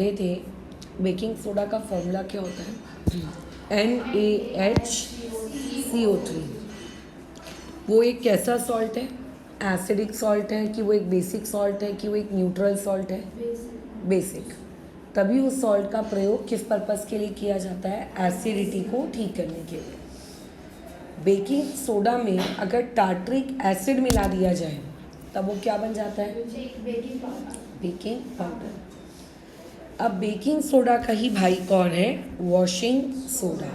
ये थे baking soda का फॉर्मूला क्या होता है NaHCO3। वो एक कैसा सॉल्ट है, एसिडिक सॉल्ट है कि वो एक बेसिक सॉल्ट है कि वो एक न्यूट्रल सॉल्ट है? बेसिक। तभी उस सॉल्ट का प्रयोग किस पर्पस के लिए किया जाता है? एसिडिटी को ठीक करने के लिए। बेकिंग सोडा में अगर टार्ट्रिक एसिड मिला दिया जाए तब वो क्या बन जाता है? Baking powder. अब बेकिंग सोडा का ही भाई कौन है? Washing soda.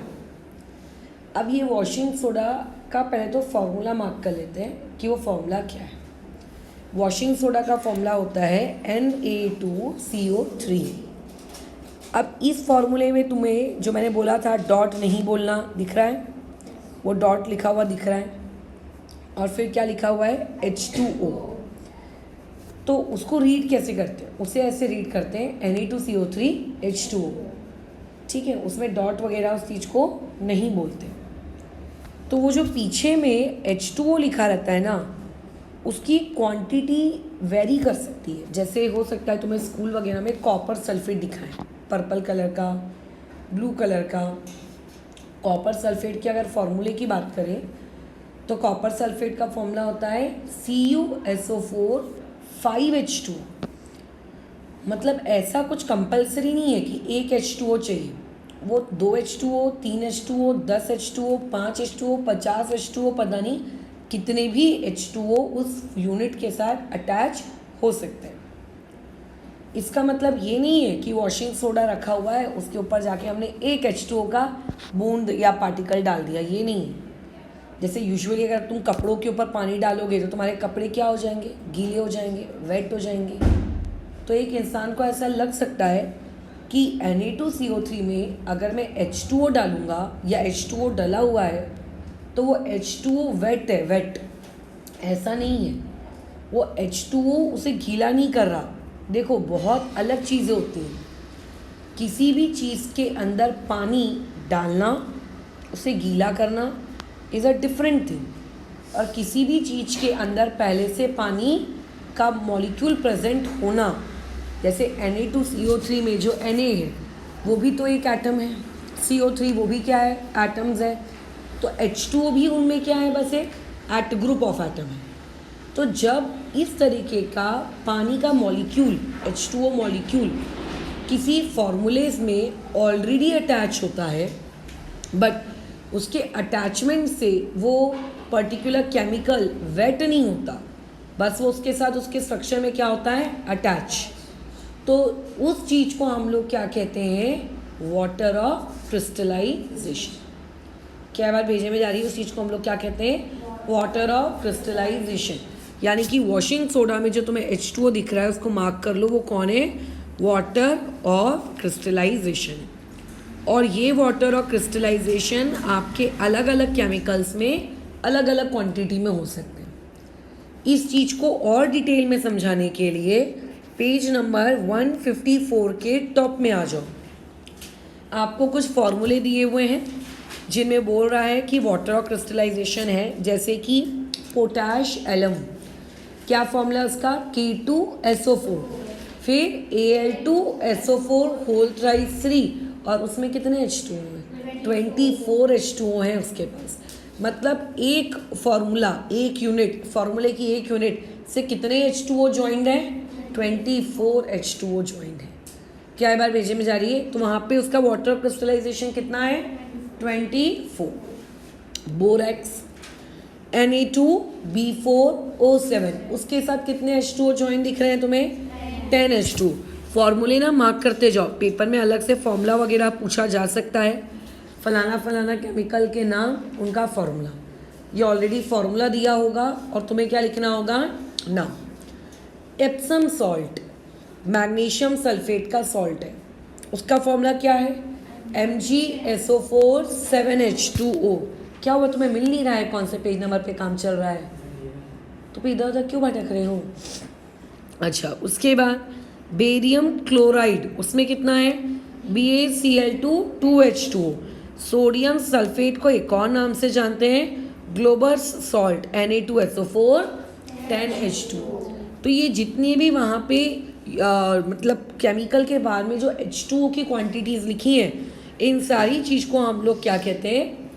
अब ये वॉशिंग सोडा का पहले तो फॉर्मूला मार्क कर लेते हैं कि वो फॉर्मूला क्या है। वॉशिंग सोडा का फॉर्मूला होता है Na2CO3। अब इस फॉर्मूले में तुम्हें जो मैंने बोला था डॉट नहीं बोलना, दिख रहा है? वो डॉट लिखा हुआ दिख रहा है और फिर क्या लिखा हुआ है? H2O। तो उसको रीड कैसे करते हैं? उसे ऐसे रीड करते हैं Na2CO3 H2O। ठीक है, उसमें डॉट वगैरह उस चीज़ को नहीं बोलते। तो वो जो पीछे में H2O लिखा रहता है ना, उसकी क्वांटिटी वेरी कर सकती है। जैसे हो सकता है तुम्हें स्कूल वगैरह में कॉपर सल्फेट दिखाएं, पर्पल कलर का, ब्लू कलर का। कॉपर सल्फेट की अगर फॉर्मूले की बात करें तो कॉपर सल्फेट का फॉर्मूला होता है CuSO4 5H2। मतलब ऐसा कुछ कंपलसरी नहीं है कि एक H2O चाहिए, वो 2H2O 3H2O 10H2O 5H2O 50H2O पता नहीं कितने भी H2O उस यूनिट के साथ अटैच हो सकते हैं। इसका मतलब ये नहीं है कि वॉशिंग सोडा रखा हुआ है उसके ऊपर जाके हमने एक H2O का बूंद या पार्टिकल डाल दिया, ये नहीं है। जैसे यूजुअली अगर तुम कपड़ों के ऊपर पानी डालोगे तो तुम्हारे कपड़े क्या हो जाएंगे? गीले हो जाएंगे, वेट हो जाएंगे। तो एक इंसान को ऐसा लग सकता है कि Na2CO3 में अगर मैं H2O डालूंगा या H2O डला हुआ है तो वो H2O वेट है, वेट। ऐसा नहीं है, वो H2O उसे गीला नहीं कर रहा। देखो बहुत अलग चीज़ें होती हैं। किसी भी चीज़ के अंदर पानी डालना, उसे गीला करना इज़ अ डिफरेंट थिंग। और किसी भी चीज़ के अंदर पहले से पानी का मॉलिक्यूल प्रेजेंट होना, जैसे Na2CO3 में जो Na है वो भी तो एक एटम है, CO3 वो भी क्या है? एटम्स है। तो H2O भी उनमें क्या है? बस एक ग्रुप ऑफ एटम है। तो जब इस तरीके का पानी का मॉलिक्यूल H2O मॉलिक्यूल किसी फॉर्मूलेज में ऑलरेडी अटैच होता है, बट उसके अटैचमेंट से वो पर्टिकुलर केमिकल वेट नहीं होता, बस वो उसके साथ उसके स्ट्रक्चर में क्या होता है? अटैच। तो उस चीज़ को हम लोग क्या कहते हैं? Water of crystallisation. क्या बात भेजे में जा रही है? उस चीज़ को हम लोग क्या कहते हैं? Water of crystallisation. यानी कि वॉशिंग सोडा में जो तुम्हें H2O दिख रहा है उसको मार्क कर लो, वो कौन है? Water of crystallisation. और ये वाटर ऑफ क्रिस्टलाइजेशन आपके अलग अलग केमिकल्स में अलग अलग क्वांटिटी में हो सकते हैं। इस चीज़ को और डिटेल में समझाने के लिए पेज नंबर 154 के टॉप में आ जाओ। आपको कुछ फॉर्मूले दिए हुए हैं जिनमें बोल रहा है कि वाटर ऑफ क्रिस्टलाइजेशन है, जैसे कि पोटैश एलम। क्या फॉर्मूला उसका? K2SO4, फिर Al2SO4 होल थ्राइस 3, और उसमें कितने H2O हैं? 24 H2O हैं उसके पास। मतलब एक फॉर्मूला, एक यूनिट, फॉर्मूले की एक यूनिट से कितने H2O ज्वाइंड है? 24 H2O ज्वाइंड है। क्या एक बार भेजे में जा रही है? तो वहाँ पे उसका वाटर क्रिस्टलाइजेशन कितना है? 24। बोरेक्स Na2B4O7, उसके साथ कितने H2O ज्वाइन दिख रहे हैं तुम्हें? 10 H2। फॉर्मूले ना मार्क करते जाओ, पेपर में अलग से फॉर्मूला वगैरह पूछा जा सकता है। फलाना फलाना केमिकल के नाम, उनका फॉर्मूला, ये ऑलरेडी फॉर्मूला दिया होगा और तुम्हें क्या लिखना होगा? ना। एप्सम सॉल्ट मैग्नीशियम सल्फेट का सॉल्ट है, उसका फॉर्मूला क्या है? MgSO4 7H2O। क्या हुआ, तुम्हें मिल नहीं रहा है? कौन से पेज नंबर पे काम चल रहा है? तो फिर इधर उधर क्यों भटक रहे हो? अच्छा, उसके बाद बेरियम क्लोराइड, उसमें कितना है? BaCl2 2H2O। सोडियम सल्फेट को एक और नाम से जानते हैं, ग्लोबर्स सॉल्ट, Na2SO4 10H2। तो ये जितने भी वहाँ पे मतलब केमिकल के बाद में जो H2O की क्वांटिटीज़ लिखी हैं, इन सारी चीज़ को हम लोग क्या कहते हैं,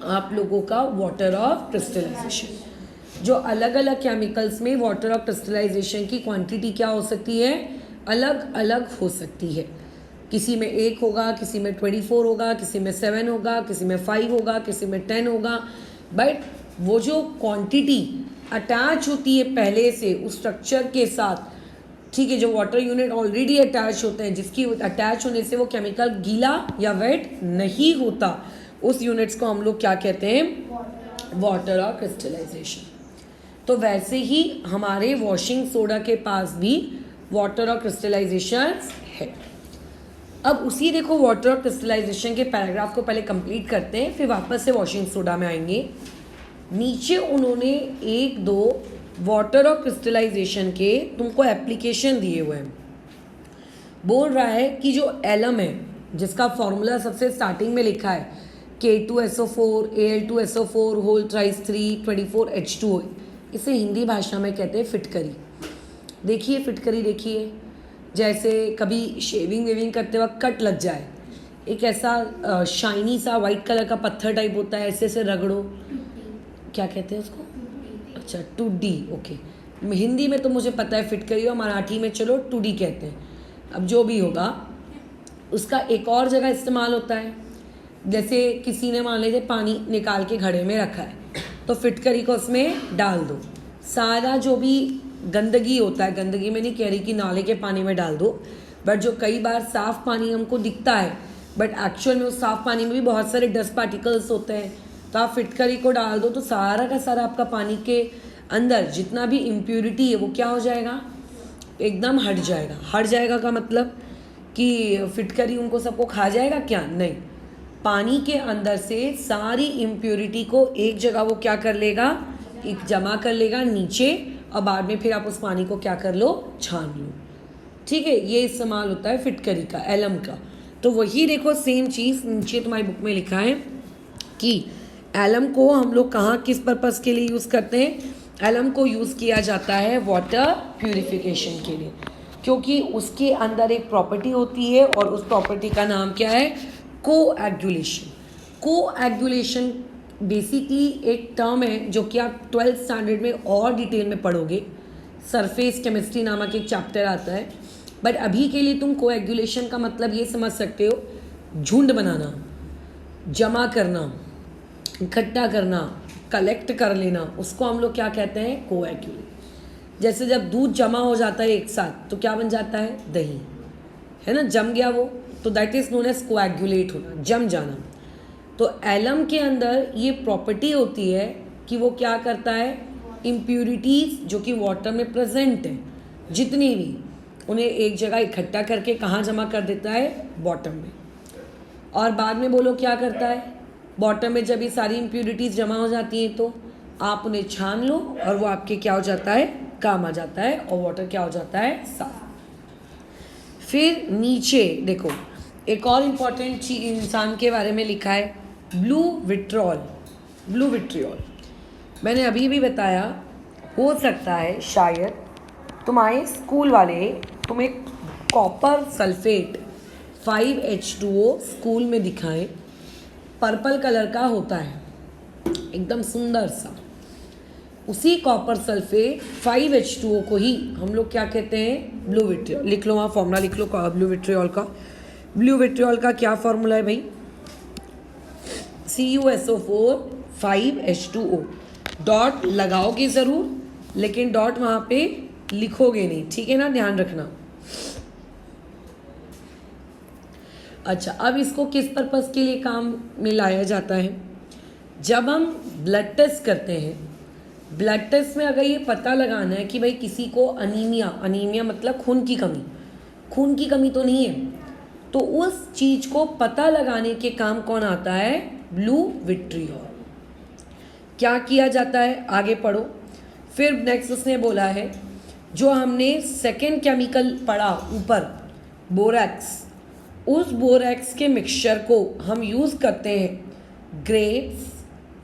आप लोगों का वाटर ऑफ क्रिस्टलाइजेशन। जो अलग अलग केमिकल्स में वाटर ऑफ क्रिस्टलाइजेशन की क्वांटिटी क्या हो सकती है, अलग अलग हो सकती है। किसी में 1 होगा, किसी में 24 होगा, किसी में 7 होगा, किसी में 5 होगा, किसी में 10 होगा। बट वो जो क्वांटिटी अटैच होती है पहले से उस स्ट्रक्चर के साथ, ठीक है, जो वाटर यूनिट ऑलरेडी अटैच होते हैं, जिसकी अटैच होने से वो केमिकल गीला या वेट नहीं होता, उस यूनिट्स को हम लोग क्या कहते हैं, वाटर ऑफ क्रिस्टलाइजेशन। तो वैसे ही हमारे वॉशिंग सोडा के पास भी वाटर ऑफ क्रिस्टलाइजेशन है। अब उसी देखो वाटर ऑफ क्रिस्टलाइजेशन के पैराग्राफ को पहले कंप्लीट करते हैं, फिर वापस से वॉशिंग सोडा में आएंगे। नीचे उन्होंने 1-2 वाटर ऑफ क्रिस्टलाइजेशन के तुमको एप्लीकेशन दिए हुए हैं। बोल रहा है कि जो एलम है, जिसका फॉर्मूला सबसे स्टार्टिंग में लिखा है K2SO4 Al2SO4 whole thrice 3 24 H2O, इसे हिंदी भाषा में कहते हैं फिटकरी। देखिए फिटकरी, देखिए जैसे कभी शेविंग वेविंग करते वक्त कट लग जाए, एक ऐसा शाइनी सा वाइट कलर का पत्थर टाइप होता है, ऐसे ऐसे रगड़ो, क्या कहते हैं उसको, अच्छा टूडी, ओके। हिंदी में तो मुझे पता है फिटकरी, और मराठी में चलो टूडी कहते हैं। अब जो भी होगा, उसका एक और जगह इस्तेमाल होता है। जैसे किसी ने मान लीजिए पानी निकाल के घड़े में रखा है, तो फिटकरी को उसमें डाल दो, सारा जो भी गंदगी होता है, गंदगी में नहीं कह रही कि नाले के पानी में डाल दो, बट जो कई बार साफ़ पानी हमको दिखता है, बट एक्चुअल में उस साफ़ पानी में भी बहुत सारे डस्ट पार्टिकल्स होते हैं, तो आप फिटकरी को डाल दो तो सारा का सारा आपका पानी के अंदर जितना भी इम्प्यूरिटी है वो क्या हो जाएगा, एकदम हट जाएगा। हट जाएगा का मतलब कि फिटकरी उनको सबको खा जाएगा क्या, नहीं, पानी के अंदर से सारी इम्प्यूरिटी को एक जगह वो क्या कर लेगा, एक जमा कर लेगा नीचे, और बाद में फिर आप उस पानी को क्या कर लो, छान लो। ठीक है, ये इस्तेमाल होता है फिटकरी का, एलम का। तो वही देखो सेम चीज़ नीचे तुम्हारी बुक में लिखा है कि एलम को हम लोग कहाँ किस पर्पज़ के लिए यूज़ करते हैं। एलम को यूज़ किया जाता है वाटर प्यूरिफिकेशन के लिए, क्योंकि उसके अंदर एक प्रॉपर्टी होती है, और उस प्रॉपर्टी का नाम क्या है, कोएगुलेशन। कोएगुलेशन बेसिकली एक टर्म है जो कि आप 12th स्टैंडर्ड में और डिटेल में पढ़ोगे, सरफेस केमिस्ट्री नामक एक चैप्टर आता है। बट अभी के लिए तुम कोएगुलेशन का मतलब ये समझ सकते हो, झुंड बनाना, जमा करना, इकट्ठा करना, कलेक्ट कर लेना, उसको हम लोग क्या कहते हैं, कोएगुलेट। जैसे जब दूध जमा हो जाता है एक साथ तो क्या बन जाता है, दही, है ना, जम गया वो, तो that is known as coagulate होना, जम जाना। तो एलम के अंदर ये प्रॉपर्टी होती है कि वो क्या करता है, इम्प्यूरिटीज़ जो कि वाटर में प्रेजेंट है जितनी भी, उन्हें एक जगह इकट्ठा करके कहाँ जमा कर देता है, बॉटम में। और बाद में बोलो क्या करता है, बॉटम में जब ये सारी इम्प्यूरिटीज़ जमा हो जाती हैं तो आप उन्हें छान लो, और वो आपके क्या हो जाता है, काम आ जाता है, और वाटर क्या हो जाता है, साफ। फिर नीचे देखो एक और इम्पॉर्टेंट चीज इंसान के बारे में लिखा है, ब्लू विट्रियोल। ब्लू विट्रियोल मैंने अभी भी बताया, हो सकता है शायद तुम्हारे स्कूल वाले तुम्हें कॉपर सल्फेट 5H2O स्कूल में दिखाएं, पर्पल कलर का होता है, एकदम सुंदर सा। उसी कॉपर सल्फेट 5H2O को ही हम लोग क्या कहते हैं, ब्लू विट्रियोल। लिख लो, वहाँ फॉर्मूला लिख लो ब्लू विट्रियोल का। ब्लू विट्रियोल का क्या फॉर्मूला है भाई, CuSO4 5H2O। डॉट लगाओगे ज़रूर, लेकिन डॉट वहाँ पे लिखोगे नहीं, ठीक है ना, ध्यान रखना। अच्छा, अब इसको किस पर्पज़ के लिए काम में लाया जाता है, जब हम ब्लड टेस्ट करते हैं, ब्लड टेस्ट में अगर ये पता लगाना है कि भाई किसी को अनीमिया मतलब खून की कमी तो नहीं है, तो उस चीज़ को पता लगाने के काम कौन आता है, ब्लू विट्रियोल। क्या किया जाता है, आगे पढ़ो। फिर नेक्स्ट उसने बोला है, जो हमने सेकेंड केमिकल पढ़ा ऊपर, बोरैक्स, उस बोरैक्स के मिक्सचर को हम यूज़ करते हैं ग्रेप्स,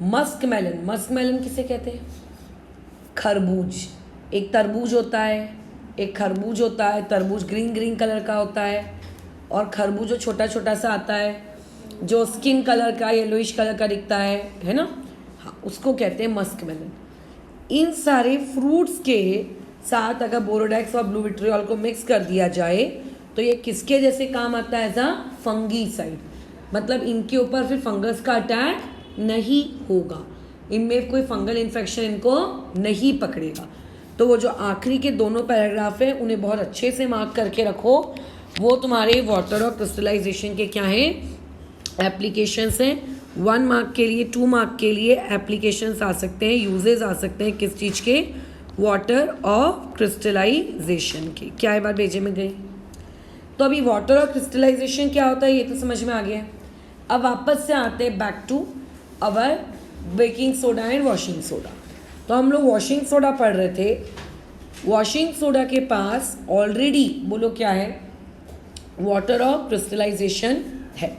मस्क मेलन किसे कहते हैं, खरबूज, एक तरबूज होता है, एक खरबूज होता है, तरबूज ग्रीन ग्रीन कलर का होता है, और खरबूज जो छोटा छोटा सा आता है जो स्किन कलर का येलोइश कलर का दिखता है ना, हाँ उसको कहते हैं मस्क मेलन। इन सारे फ्रूट्स के साथ अगर बोरोडेक्स और ब्लू विट्रियोल को मिक्स कर दिया जाए तो ये किसके जैसे काम आता है? एज अ फंगीसाइड, मतलब इनके ऊपर फिर फंगस का अटैक नहीं होगा, इनमें कोई फंगल इन्फेक्शन इनको नहीं पकड़ेगा। तो वो जो आखिरी के दोनों पैराग्राफ हैं उन्हें बहुत अच्छे से मार्क करके रखो, वो तुम्हारे वाटर और क्रिस्टलाइजेशन के क्या हैं? एप्लीकेशंस हैं। 1 मार्क के लिए, 2 मार्क के लिए एप्लीकेशंस आ सकते हैं, यूजेस आ सकते हैं किस चीज़ के? वाटर और क्रिस्टलाइजेशन के। क्या ये बात भेजे में गई? तो अभी वाटर और क्रिस्टलाइजेशन क्या होता है ये तो समझ में आ गया है। अब वापस से आते हैं back to our baking soda and washing soda. तो हम लोग वॉशिंग सोडा पढ़ रहे थे। वॉशिंग सोडा के पास ऑलरेडी बोलो क्या है? वाटर और क्रिस्टलाइजेशन है।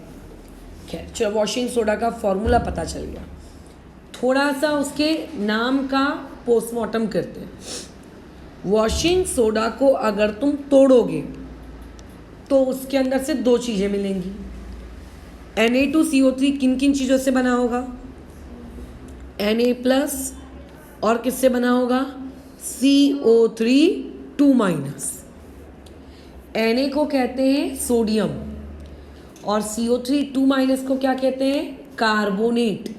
खैर चलो, वॉशिंग सोडा का फॉर्मूला पता चल गया। थोड़ा सा उसके नाम का पोस्टमार्टम करते हैं। वॉशिंग सोडा को अगर तुम तोड़ोगे तो उसके अंदर से 2 चीज़ें मिलेंगी। Na2CO3 किन किन चीज़ों से बना होगा? Na+ और किससे बना होगा? CO3 2-। Na को कहते हैं सोडियम और CO3 2- को क्या कहते हैं? कार्बोनेट।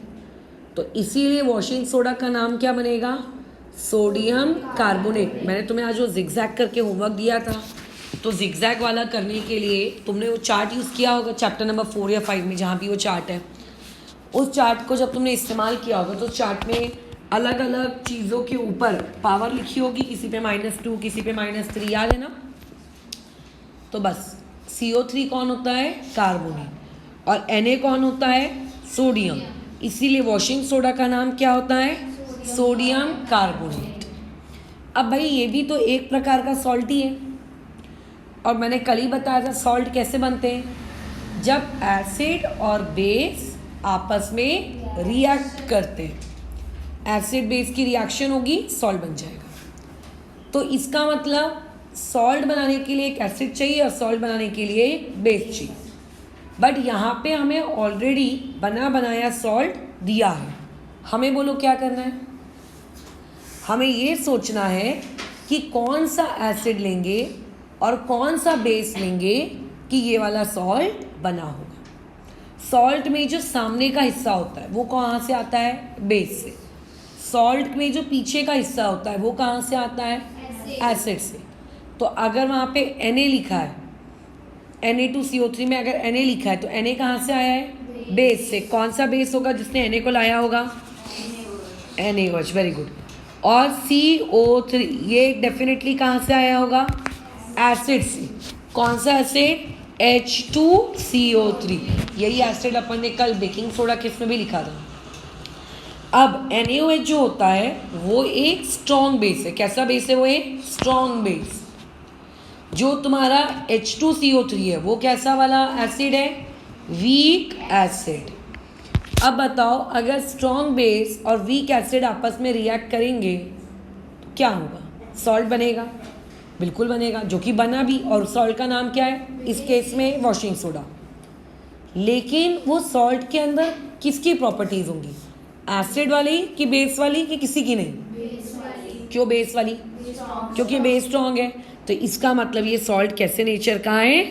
तो इसीलिए वॉशिंग सोडा का नाम क्या बनेगा? Sodium carbonate. मैंने तुम्हें आज वो जिगजैग करके होमवर्क दिया था, तो जिगजैग वाला करने के लिए तुमने वो चार्ट यूज़ किया होगा चैप्टर नंबर 4 या 5 में, जहाँ भी वो चार्ट है। उस चार्ट को जब तुमने इस्तेमाल किया होगा तो चार्ट में अलग अलग चीज़ों के ऊपर पावर लिखी होगी, किसी पे -2 किसी पे -3, याद है ना? तो बस CO3 कौन होता है? कार्बोनेट। और Na कौन होता है? सोडियम। इसीलिए वॉशिंग सोडा का नाम क्या होता है? Sodium carbonate. अब भाई ये भी तो एक प्रकार का सॉल्ट ही है, और मैंने कल ही बताया था सॉल्ट कैसे बनते हैं। जब एसिड और बेस आपस में रिएक्ट करते हैं, एसिड बेस की रिएक्शन होगी, सॉल्ट बन जाएगा। तो इसका मतलब सॉल्ट बनाने के लिए एक एसिड चाहिए और सॉल्ट बनाने के लिए एक बेस चाहिए। बट यहाँ पे हमें ऑलरेडी बना बनाया सॉल्ट दिया है। हमें बोलो क्या करना है? हमें ये सोचना है कि कौन सा एसिड लेंगे और कौन सा बेस लेंगे कि ये वाला सॉल्ट बना होगा। सॉल्ट में जो सामने का हिस्सा होता है वो कहाँ से आता है? बेस से। सॉल्ट में जो पीछे का हिस्सा होता है वो कहाँ से आता है? एसिड से। तो अगर वहाँ पे Na लिखा है, Na2CO3 में अगर Na लिखा है तो Na कहाँ से आया है? बेस से। कौन सा बेस होगा जिसने Na को लाया होगा? NaOH, very good. और CO3 ये डेफिनेटली कहाँ से आया होगा? एसिड से। कौन सा एसिड? H2CO3। यही एसिड अपन ने कल बेकिंग सोडा किस में भी लिखा था। अब NaOH जो होता है वो एक स्ट्रॉन्ग बेस है। कैसा बेस है? वो एक स्ट्रॉन्ग बेस। जो तुम्हारा H2CO3 है वो कैसा वाला एसिड है? Weak acid. अब बताओ, अगर स्ट्रॉन्ग बेस और वीक एसिड आपस में रिएक्ट करेंगे तो क्या होगा? सॉल्ट बनेगा, बिल्कुल बनेगा, जो कि बना भी। और सॉल्ट का नाम क्या है इस केस में? Washing soda. लेकिन वो सॉल्ट के अंदर किसकी प्रॉपर्टीज होंगी? एसिड वाली कि बेस वाली कि किसी की नहीं? बेस वाली। क्यों बेस वाली? क्योंकि बेस स्ट्रॉन्ग है। तो इसका मतलब ये सॉल्ट कैसे नेचर का है?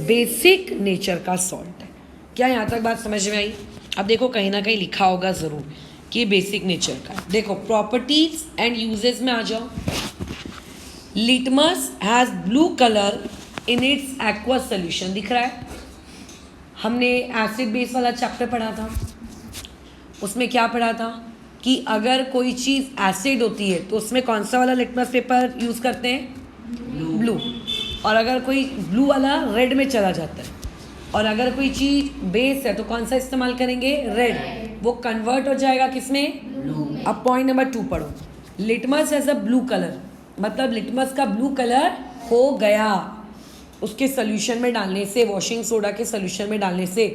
बेसिक नेचर का सॉल्ट है। क्या यहाँ तक बात समझ में आई? अब देखो कहीं ना कहीं लिखा होगा ज़रूर कि बेसिक नेचर का है। देखो प्रॉपर्टीज एंड यूजेस में आ जाओ। Litmus has blue colour in its aqua solution. दिख रहा है? हमने एसिड बेस वाला चैप्टर पढ़ा था, उसमें क्या पढ़ा था कि अगर कोई चीज़ एसिड होती है तो उसमें कौन सा वाला लिटमस पेपर यूज़ करते हैं? ब्लू। और अगर कोई ब्लू वाला रेड में चला जाता है, और अगर कोई चीज़ बेस है तो कौन सा इस्तेमाल करेंगे? रेड। वो कन्वर्ट हो जाएगा किसमें? ब्लू। अब पॉइंट नंबर 2 पढ़ो। Litmus has a blue colour, मतलब लिटमस का ब्लू कलर हो गया उसके सोल्यूशन में डालने से, वॉशिंग सोडा के सोल्यूशन में डालने से।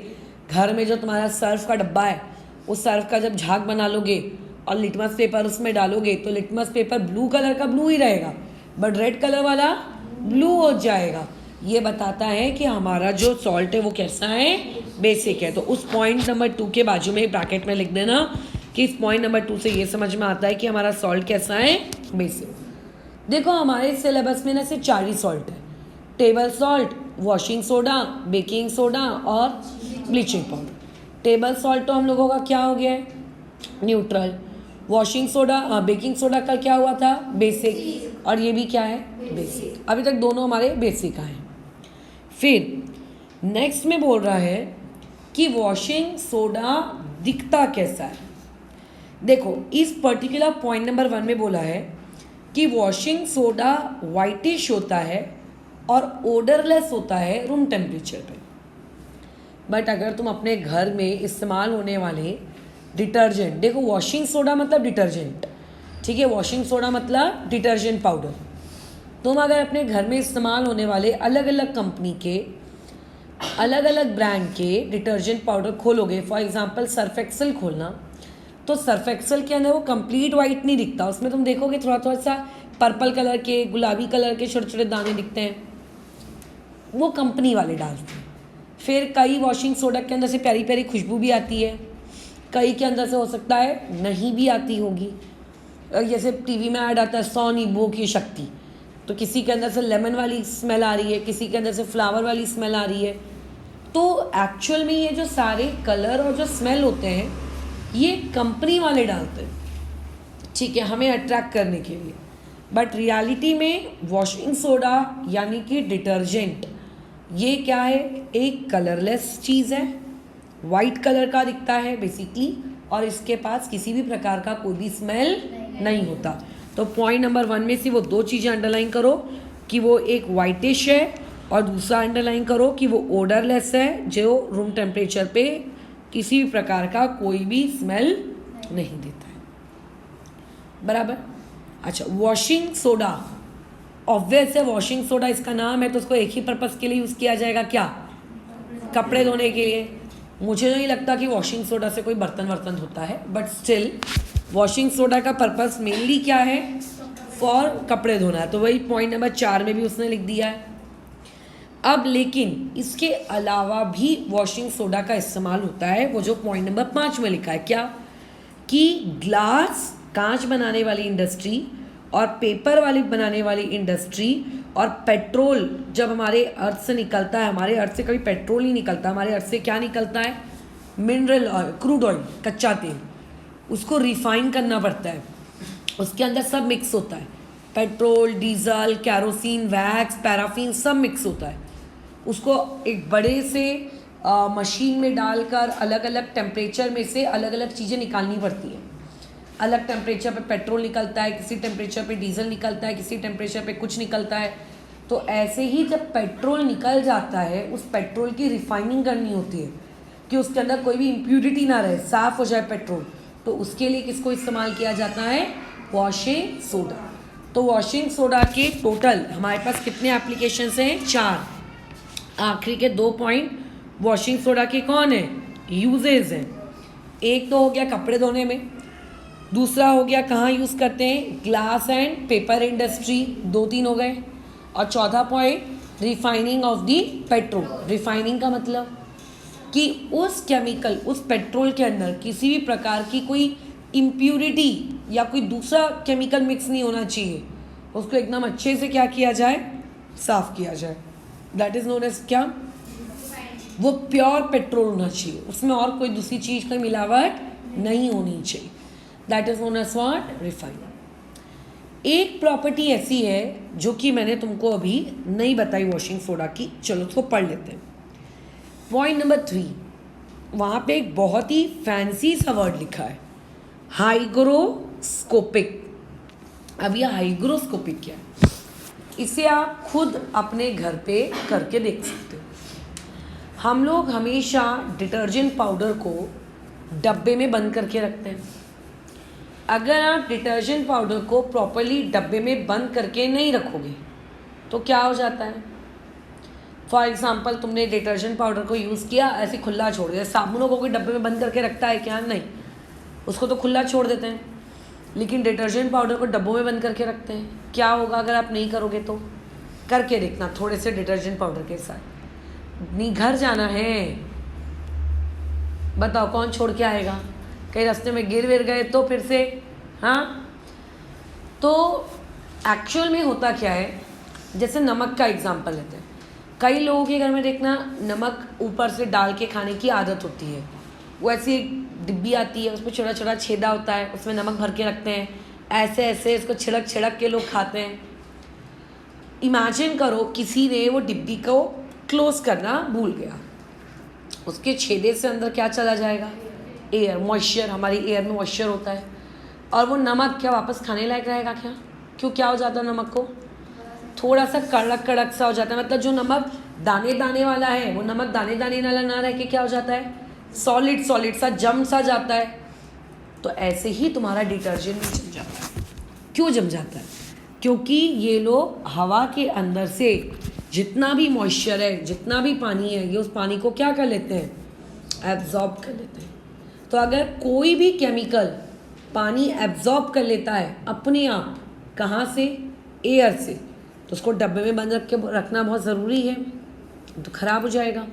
घर में जो तुम्हारा सर्फ का डब्बा है उस सर्फ का जब झाग बना लोगे और लिटमस पेपर उसमें डालोगे तो लिटमस पेपर ब्लू कलर का ब्लू ही रहेगा, बट रेड कलर वाला ब्लू हो जाएगा। ये बताता है कि हमारा जो सॉल्ट है वो कैसा है, बेसिक है। तो उस पॉइंट नंबर 2 के बाजू में ब्रैकेट में लिख देना कि इस पॉइंट नंबर 2 से ये समझ में आता है कि हमारा सॉल्ट कैसा है, बेसिक। देखो हमारे सिलेबस में ना सिर्फ 4 ही सॉल्ट है, table salt, washing soda, baking soda और ब्लीचिंग पाउडर। टेबल सॉल्ट तो हम लोगों का क्या हो गया है, neutral. Washing soda baking soda का क्या हुआ था, बेसिक। और ये भी क्या है, बेसिक। अभी तक दोनों हमारे बेसिक आए। फिर नेक्स्ट में बोल रहा है कि वॉशिंग सोडा दिखता कैसा है। देखो इस पर्टिकुलर पॉइंट नंबर 1 में बोला है कि वॉशिंग सोडा वाइटिश होता है और ओडरलेस होता है रूम टेम्परेचर पे। बट अगर तुम अपने घर में इस्तेमाल होने वाले डिटर्जेंट, देखो वॉशिंग सोडा मतलब डिटर्जेंट, ठीक है, वॉशिंग सोडा मतलब डिटर्जेंट पाउडर। तुम अगर अपने घर में इस्तेमाल होने वाले अलग अलग कंपनी के अलग अलग ब्रांड के डिटर्जेंट पाउडर खोलोगे, फॉर एग्जांपल सर्फ एक्सेल खोलना, तो सर्फ एक्सेल के अंदर वो कंप्लीट वाइट नहीं दिखता, उसमें तुम देखोगे थोड़ा थोड़ा सा पर्पल कलर के, गुलाबी कलर के छोटे छोटे दाने दिखते हैं, वो कंपनी वाले डालते हैं। फिर कई वॉशिंग सोडा के अंदर से प्यारी प्यारी खुशबू भी आती है, कई के अंदर से हो सकता है नहीं भी आती होगी। जैसे टीवी में ऐड आता है 100 नींबुओं की शक्ति, तो किसी के अंदर से लेमन वाली स्मेल आ रही है, किसी के अंदर से फ्लावर वाली स्मेल आ रही है। तो एक्चुअल में ये जो सारे कलर और जो स्मेल होते हैं ये कंपनी वाले डालते हैं, ठीक है, हमें अट्रैक्ट करने के लिए। बट रियलिटी में वॉशिंग सोडा यानी कि डिटर्जेंट ये क्या है, एक कलरलेस चीज़ है, वाइट कलर का दिखता है बेसिकली, और इसके पास किसी भी प्रकार का कोई भी स्मेल नहीं होता। तो पॉइंट नंबर 1 में से वो 2 चीज़ें अंडरलाइन करो कि वो एक वाइटिश है, और दूसरा अंडरलाइन करो कि वो ओडरलेस है, जो रूम टेम्परेचर पे किसी भी प्रकार का कोई भी स्मेल नहीं देता है। बराबर। अच्छा, वॉशिंग सोडा ऑब्वियस है, वॉशिंग सोडा इसका नाम है तो उसको एक ही पर्पज़ के लिए यूज़ किया जाएगा, क्या, कपड़े धोने के लिए। मुझे नहीं लगता कि वॉशिंग सोडा से कोई बर्तन वर्तन धोता है, बट स्टिल वॉशिंग सोडा का पर्पस मेनली क्या है, फॉर कपड़े धोना है। तो वही पॉइंट नंबर 4 में भी उसने लिख दिया है। अब लेकिन इसके अलावा भी वॉशिंग सोडा का इस्तेमाल होता है, वो जो पॉइंट नंबर 5 में लिखा है, क्या, कि ग्लास, कांच बनाने वाली इंडस्ट्री और पेपर वाली बनाने वाली इंडस्ट्री और पेट्रोल जब हमारे अर्थ से निकलता है, हमारे अर्थ से कभी पेट्रोल नहीं निकलता, हमारे अर्थ से क्या निकलता है, मिनरल ऑयल, क्रूड ऑयल, कच्चा तेल, उसको रिफाइन करना पड़ता है, उसके अंदर सब मिक्स होता है, petrol, diesel, kerosene, wax, paraffin सब मिक्स होता है। उसको एक बड़े से मशीन में डालकर अलग अलग टेम्परेचर में से अलग अलग चीज़ें निकालनी पड़ती हैं। अलग टेम्परेचर पे पेट्रोल निकलता है, किसी टेम्परेचर पे डीजल निकलता है, किसी टेम्परेचर पे कुछ निकलता है। तो ऐसे ही जब पेट्रोल निकल जाता है, उस पेट्रोल की रिफाइनिंग करनी होती है कि उसके अंदर कोई भी इम्प्यूरिटी ना रहे, साफ़ हो जाए पेट्रोल। तो उसके लिए किसको इस्तेमाल किया जाता है, वॉशिंग सोडा। तो वॉशिंग सोडा के टोटल हमारे पास कितने एप्लीकेशंस हैं, 4। आखिरी के 2 पॉइंट वॉशिंग सोडा के कौन है, यूजेज हैं। एक तो हो गया कपड़े धोने में, दूसरा हो गया कहाँ यूज़ करते हैं, ग्लास एंड पेपर इंडस्ट्री, 2-3 हो गए। और चौथा point refining of the petrol. Refining का मतलब कि उस केमिकल, उस पेट्रोल के अंदर किसी भी प्रकार की कोई इम्प्यूरिटी या कोई दूसरा केमिकल मिक्स नहीं होना चाहिए, उसको एकदम अच्छे से क्या किया जाए, साफ़ किया जाए। दैट इज़ नोन एज क्या, वो प्योर पेट्रोल होना चाहिए, उसमें और कोई दूसरी चीज़ की मिलावट नहीं होनी चाहिए। That is known as what, refine. एक प्रॉपर्टी ऐसी है जो कि मैंने तुमको अभी नहीं बताई वॉशिंग सोडा की, चलो उसको पढ़ लेते हैं। पॉइंट नंबर 3, वहाँ पे एक बहुत ही फैंसी सा वर्ड लिखा है, हाइग्रोस्कोपिक। अब यह हाइग्रोस्कोपिक क्या है, इसे आप खुद अपने घर पे करके देख सकते हो। हम लोग हमेशा डिटर्जेंट पाउडर को डब्बे में बंद करके रखते हैं। अगर आप डिटर्जेंट पाउडर को प्रॉपरली डब्बे में बंद करके नहीं रखोगे तो क्या हो जाता है, फॉर एग्जाम्पल तुमने डिटर्जेंट पाउडर को यूज़ किया, ऐसे खुला छोड़ दिया। साबुनों को कोई डब्बे में बंद करके रखता है क्या, नहीं, उसको तो खुला छोड़ देते हैं। लेकिन डिटर्जेंट पाउडर को डब्बों में बंद करके रखते हैं। क्या होगा अगर आप नहीं करोगे तो? करके देखना थोड़े से डिटर्जेंट पाउडर के साथ। नहीं घर जाना है, बताओ कौन छोड़ के आएगा? कहीं रास्ते में गिर विर गए तो फिर से, हाँ। तो एक्चुअल में होता क्या है, जैसे नमक का एग्जांपल लेते हैं। कई लोगों के घर में देखना नमक ऊपर से डाल के खाने की आदत होती है। वो ऐसी एक डिब्बी आती है, उसमें छोटा छोटा छेदा होता है, उसमें नमक भर के रखते हैं, ऐसे ऐसे इसको छिड़क छिड़क के लोग खाते हैं। इमेजिन करो किसी ने वो डिब्बी को क्लोज करना भूल गया, उसके छेदे से अंदर क्या चला जाएगा? Air, moisture. हमारी एयर में मॉइस्चर होता है, और वो नमक क्या वापस खाने लायक रहेगा क्या? क्यों, क्या हो जाता है नमक को? थोड़ा सा कड़क कड़क सा हो जाता है। मतलब जो नमक दाने दाने वाला है वो नमक दाने दाने वाला ना रह के क्या हो जाता है? सॉलिड सॉलिड सा, जम सा जाता है। तो ऐसे ही तुम्हारा डिटर्जेंट भी जम जाता है। क्यों जम जाता है? क्योंकि ये लोग हवा के अंदर से जितना भी मॉइस्चर है, जितना भी पानी है, ये उस पानी को क्या कर लेते हैं? एब्जॉर्ब कर लेते हैं। तो अगर कोई भी केमिकल पानी एब्जॉर्ब कर लेता है अपने आप, कहाँ से? एयर से, तो उसको डब्बे में बंद रखना बहुत ज़रूरी है, तो ख़राब हो जाएगा।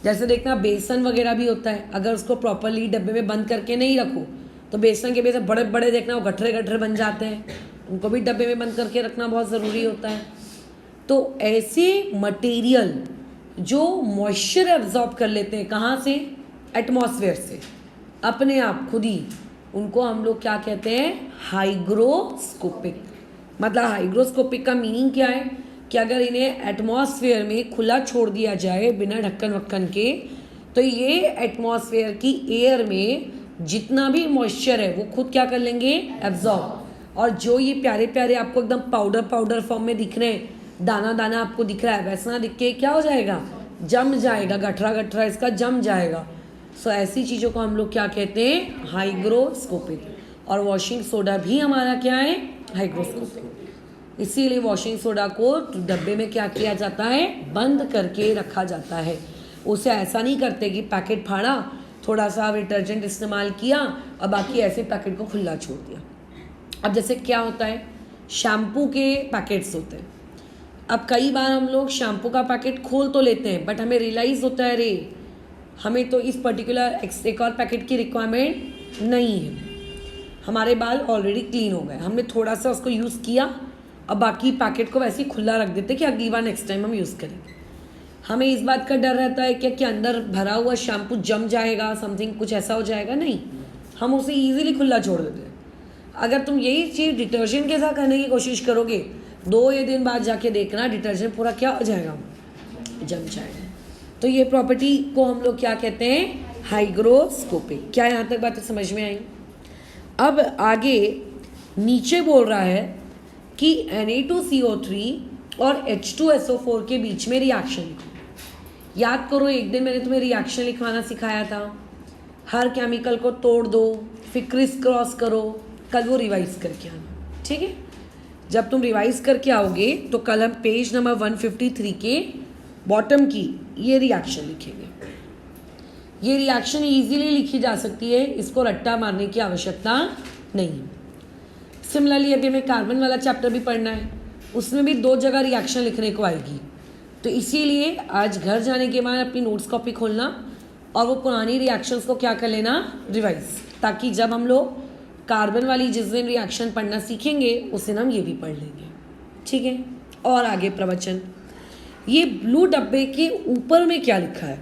जैसे देखना बेसन वगैरह भी होता है, अगर उसको प्रॉपरली डब्बे में बंद करके नहीं रखो तो बेसन के बेसन बड़े बड़े देखना वो गठरे गठरे बन जाते हैं, उनको भी डब्बे में बंद करके रखना बहुत ज़रूरी होता है। तो ऐसे मटेरियल जो मॉइस्चर एब्जॉर्ब कर लेते हैं, कहाँ से? एटमॉस्फेयर से, अपने आप खुद ही, उनको हम लोग क्या कहते हैं? हाइग्रोस्कोपिक। मतलब हाइग्रोस्कोपिक का मीनिंग क्या है कि अगर इन्हें एटमॉस्फेयर में खुला छोड़ दिया जाए बिना ढक्कन वक्कन के, तो ये एटमॉस्फेयर की एयर में जितना भी मॉइस्चर है वो खुद क्या कर लेंगे? एब्जॉर्ब। और जो ये प्यारे प्यारे आपको एकदम पाउडर पाउडर फॉर्म में दिख रहे हैं, दाना दाना आपको दिख रहा है, वैसा दिख के क्या हो जाएगा? जम जाएगा, गठरा गठरा इसका जम जाएगा। सो ऐसी चीज़ों को हम लोग क्या कहते हैं? हाइग्रोस्कोपिक। और वॉशिंग सोडा भी हमारा क्या है? हाइग्रोस्कोपिक। इसीलिए वॉशिंग सोडा को डब्बे में क्या किया जाता है? बंद करके रखा जाता है। उसे ऐसा नहीं करते कि पैकेट फाड़ा, थोड़ा सा डिटर्जेंट इस्तेमाल किया और बाकी ऐसे पैकेट को खुला छोड़ दिया। अब जैसे क्या होता है, शैम्पू के पैकेट्स होते हैं। अब कई बार हम लोग शैम्पू का पैकेट खोल तो लेते हैं, बट हमें रियलाइज़ होता है, रे हमें तो इस पर्टिकुलर एक और पैकेट की रिक्वायरमेंट नहीं है, हमारे बाल ऑलरेडी क्लीन हो गए, हमने थोड़ा सा उसको यूज़ किया और बाकी पैकेट को वैसे ही खुला रख देते कि अगली बार नेक्स्ट टाइम हम यूज़ करेंगे। हमें इस बात का डर रहता है कि अंदर भरा हुआ शैम्पू जम जाएगा, समथिंग कुछ ऐसा हो जाएगा। नहीं, हम उसे ईजिली खुला छोड़ देते हैं। अगर तुम यही चीज़ डिटर्जेंट के साथ करने की कोशिश करोगे, 2 या दिन बाद जाके देखना डिटर्जेंट पूरा क्या हो जाएगा? जम जाएगा। तो ये प्रॉपर्टी को हम लोग क्या कहते हैं? हाइग्रोस्कोपिक। क्या यहाँ तक बातें समझ में आई? अब आगे नीचे बोल रहा है कि Na2CO3 और H2SO4 के बीच में रिएक्शन लिखो। याद करो, एक दिन मैंने तुम्हें रिएक्शन लिखवाना सिखाया था। हर केमिकल को तोड़ दो, फिर क्रिस क्रॉस करो। कल वो रिवाइज करके आना, ठीक है? जब तुम रिवाइज करके आओगे तो कल हम पेज नंबर 153 के बॉटम की ये रिएक्शन लिखेंगे। ये रिएक्शन इजीली लिखी जा सकती है, इसको रट्टा मारने की आवश्यकता नहीं। सिमिलरली अभी हमें कार्बन वाला चैप्टर भी पढ़ना है, उसमें भी 2 जगह रिएक्शन लिखने को आएगी। तो इसीलिए आज घर जाने के बाद अपनी नोट्स कॉपी खोलना और वो पुरानी रिएक्शंस को क्या कर लेना? रिवाइज, ताकि जब हम लोग कार्बन वाली जिस दिन रिएक्शन पढ़ना सीखेंगे उस दिन हम ये भी पढ़ लेंगे, ठीक है? और आगे प्रवचन, ये ब्लू डब्बे के ऊपर में क्या लिखा है?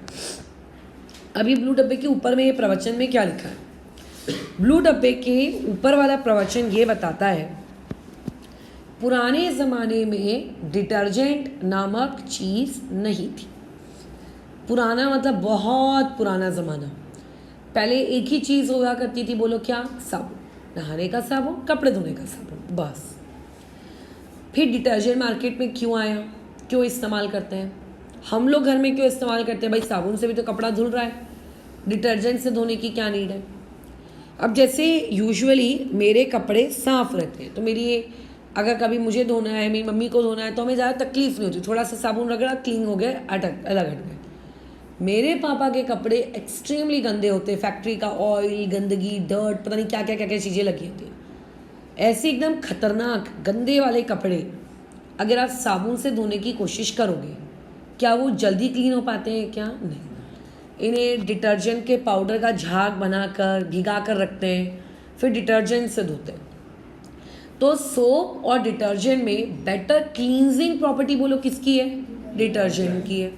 अभी ब्लू डब्बे के ऊपर में ये प्रवचन में क्या लिखा है? ब्लू डब्बे के ऊपर वाला प्रवचन ये बताता है, पुराने ज़माने में डिटर्जेंट नामक चीज़ नहीं थी। पुराना मतलब बहुत पुराना ज़माना। पहले एक ही चीज़ हुआ करती थी, बोलो क्या? साबुन, नहाने का साबुन, कपड़े धोने का साबुन, बस। फिर डिटर्जेंट मार्केट में क्यों आया? क्यों इस्तेमाल करते हैं हम लोग घर में? क्यों इस्तेमाल करते हैं? भाई साबुन से भी तो कपड़ा धुल रहा है, डिटर्जेंट से धोने की क्या नीड है? अब जैसे यूजुअली मेरे कपड़े साफ़ रहते हैं, तो मेरी अगर कभी मुझे धोना है, मेरी मम्मी को धोना है, तो हमें ज़्यादा तकलीफ नहीं होती, थोड़ा सा साबुन रगड़ा, क्लीन हो गए, अलग हट गए। मेरे पापा के कपड़े एक्सट्रीमली गंदे होते हैं, फैक्ट्री का ऑयल, गंदगी, डर्ट, पता नहीं क्या क्या क्या क्या चीज़ें लगी होती हैं। ऐसे एकदम खतरनाक गंदे वाले कपड़े अगर आप साबुन से धोने की कोशिश करोगे, क्या वो जल्दी क्लीन हो पाते हैं? क्या नहीं। इन्हें डिटर्जेंट के पाउडर का झाग बनाकर भिगा कर रखते हैं, फिर डिटर्जेंट से धोते हैं। तो सोप और डिटर्जेंट में बेटर क्लींजिंग प्रॉपर्टी बोलो किसकी है? डिटर्जेंट की है।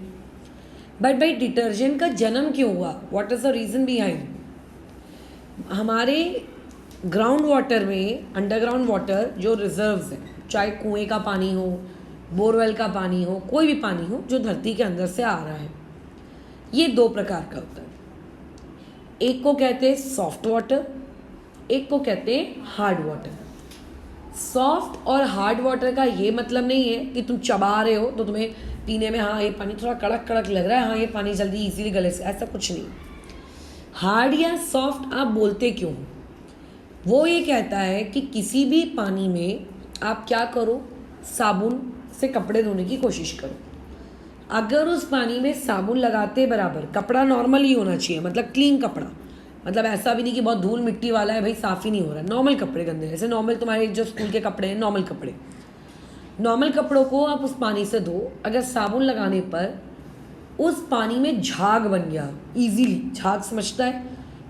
बट भाई डिटर्जेंट का जन्म क्यों हुआ? What is the reason behind? हमारे ग्राउंड वाटर में, अंडरग्राउंड वाटर जो रिजर्व्स हैं, चाहे कुएं का पानी हो, बोरवेल का पानी हो, कोई भी पानी हो जो धरती के अंदर से आ रहा है, ये दो प्रकार का होता है। एक को कहते हैं सॉफ्ट वाटर, एक को कहते हैं हार्ड वाटर। सॉफ्ट और हार्ड वाटर का ये मतलब नहीं है कि तुम चबा रहे हो तो तुम्हें पीने में हाँ ये पानी थोड़ा कड़क कड़क लग रहा है, हाँ ये पानी जल्दी इजीली गले से, ऐसा कुछ नहीं। हार्ड या सॉफ्ट आप बोलते क्यों? वो ये कहता है कि किसी भी पानी में आप क्या करो, साबुन से कपड़े धोने की कोशिश करो। अगर उस पानी में साबुन लगाते बराबर कपड़ा नॉर्मल ही होना चाहिए, मतलब क्लीन कपड़ा, मतलब ऐसा भी नहीं कि बहुत धूल मिट्टी वाला है, भाई साफ़ ही नहीं हो रहा है, नॉर्मल कपड़े गंदे, जैसे नॉर्मल तुम्हारे जो स्कूल के कपड़े हैं, नॉर्मल कपड़े, नॉर्मल कपड़ों को आप उस पानी से धो। अगर साबुन लगाने पर उस पानी में झाग बन गया, इजीली, झाग समझता है?